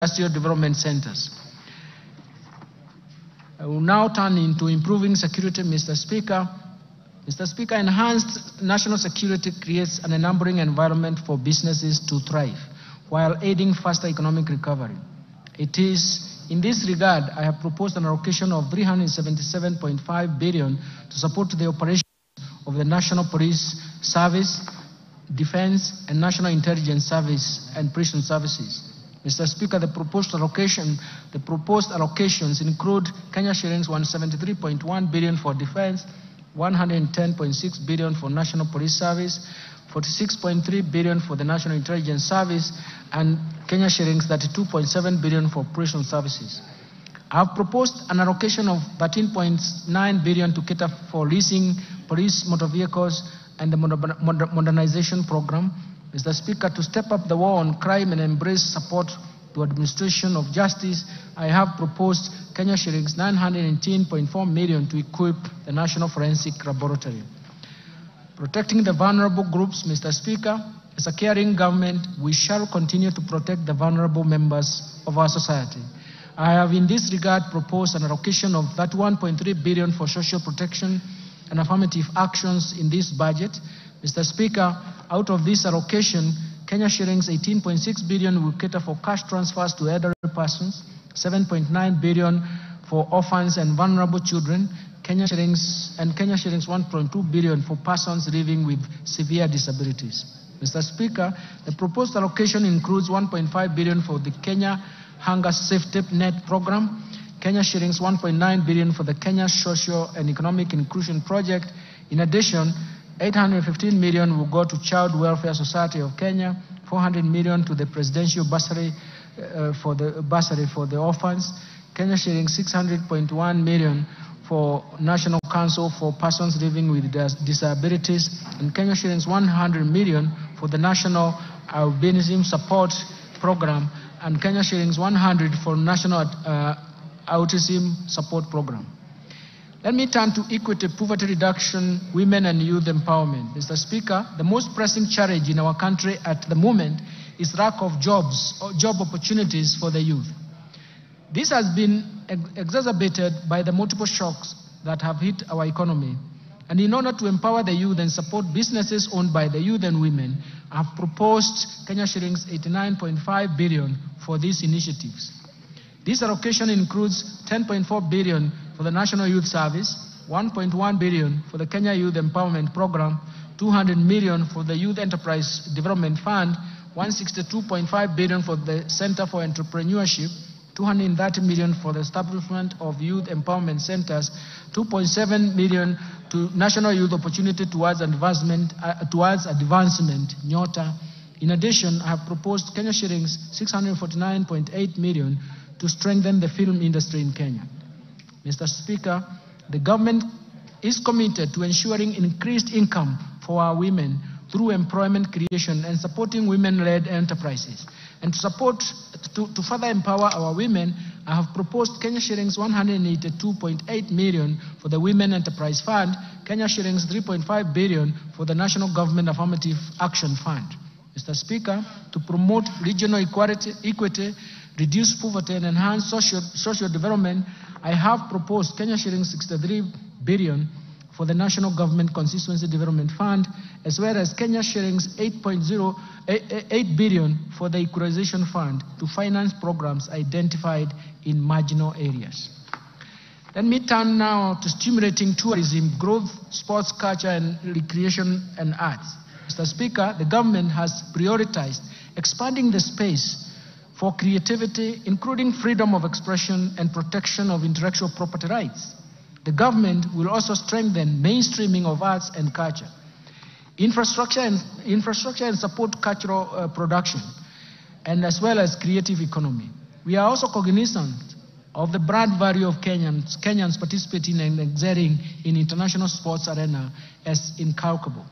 industrial development centers. I will now turn into improving security, Mr. Speaker. Mr. Speaker, enhanced national security creates an enabling environment for businesses to thrive while aiding faster economic recovery. It is in this regard, I have proposed an allocation of 377.5 billion to support the operations of the National Police Service, Defense and National Intelligence Service and Prison Services. Mr. Speaker, the proposed allocations include Kenya shillings 173.1 billion for defense, 110.6 billion for National Police Service, 46.3 billion for the National Intelligence Service, and Kenya shillings 32.7 billion for prison services. I have proposed an allocation of 13.9 billion to cater for leasing police motor vehicles and the modernization program. Mr. Speaker, to step up the war on crime and embrace support to administration of justice, I have proposed Kenya shillings 918.4 million to equip the National Forensic Laboratory. Protecting the vulnerable groups, Mr. Speaker, as a caring government, we shall continue to protect the vulnerable members of our society. I have in this regard proposed an allocation of 31.3 billion for social protection and affirmative actions in this budget. Mr. Speaker, out of this allocation, Kenya shillings 18.6 billion will cater for cash transfers to elderly persons, 7.9 billion for orphans and vulnerable children, Kenya shillings 1.2 billion for persons living with severe disabilities. Mr. Speaker, the proposed allocation includes 1.5 billion for the Kenya Hunger Safety Net Program, Kenya shillings 1.9 billion for the Kenya Social and Economic Inclusion Project. In addition, 815 million will go to Child Welfare Society of Kenya, 400 million to the Presidential Bursary for the orphans, Kenya shillings 600.1 million for National Council for Persons Living with Disabilities, and Kenya shillings 100 million for the National Albinism Support Program, and Kenya shillings 100 for National Autism Support Program. Let me turn to equity, poverty reduction, women and youth empowerment. Mr. Speaker, the most pressing challenge in our country at the moment is lack of jobs or job opportunities for the youth. This has been exacerbated by the multiple shocks that have hit our economy. And in order to empower the youth and support businesses owned by the youth and women, I have proposed Kenya shillings 89.5 billion for these initiatives. This allocation includes 10.4 billion for the National Youth Service, 1.1 billion for the Kenya Youth Empowerment Program, 200 million for the Youth Enterprise Development Fund, 162.5 billion for the Center for Entrepreneurship, 230 million for the establishment of youth empowerment centers, 2.7 million to National Youth Opportunity towards advancement, NYOTA. In addition, I have proposed Kenya shillings 649.8 million to strengthen the film industry in Kenya. Mr. Speaker, the government is committed to ensuring increased income for our women through employment creation and supporting women-led enterprises. And to further empower our women, I have proposed Kenya shillings 182.8 million for the Women Enterprise Fund, Kenya shillings 3.5 billion for the National Government Affirmative Action Fund. Mr. Speaker, to promote regional equity, reduce poverty and enhance social development, I have proposed Kenya shillings 63 billion for the National Government Constituency Development Fund, as well as Kenya shillings 8 billion for the Equalization Fund to finance programs identified in marginal areas. Let me turn now to stimulating tourism, growth, sports, culture, and recreation and arts. Mr. Speaker, the government has prioritized expanding the space for creativity, including freedom of expression and protection of intellectual property rights. The government will also strengthen mainstreaming of arts and culture, infrastructure and support cultural production, and as well as creative economy. We are also cognizant of the brand value of Kenyans participating and excelling in international sports arena as incalculable.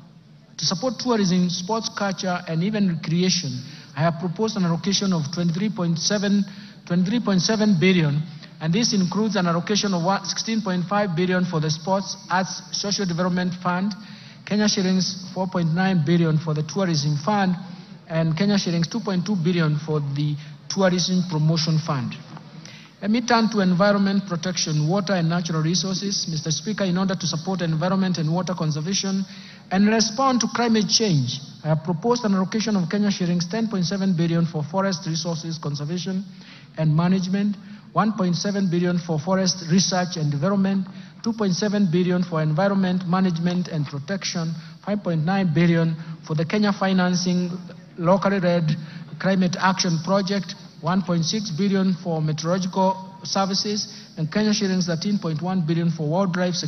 To support tourism, sports, culture, and even recreation, I have proposed an allocation of 23.7 billion, and this includes an allocation of 16.5 billion for the Sports, Arts, Social Development Fund, Kenya shillings 4.9 billion for the Tourism Fund, and Kenya shillings 2.2 billion for the Tourism Promotion Fund. Let me turn to environment protection, water and natural resources. Mr. Speaker, in order to support environment and water conservation and respond to climate change, I have proposed an allocation of Kenya shillings 10.7 billion for forest resources conservation and management, 1.7 billion for forest research and development, 2.7 billion for environment management and protection, 5.9 billion for the Kenya Financing Locally Led Climate Action Project, 1.6 billion for meteorological services, and Kenya shillings 13.1 billion for wildlife security.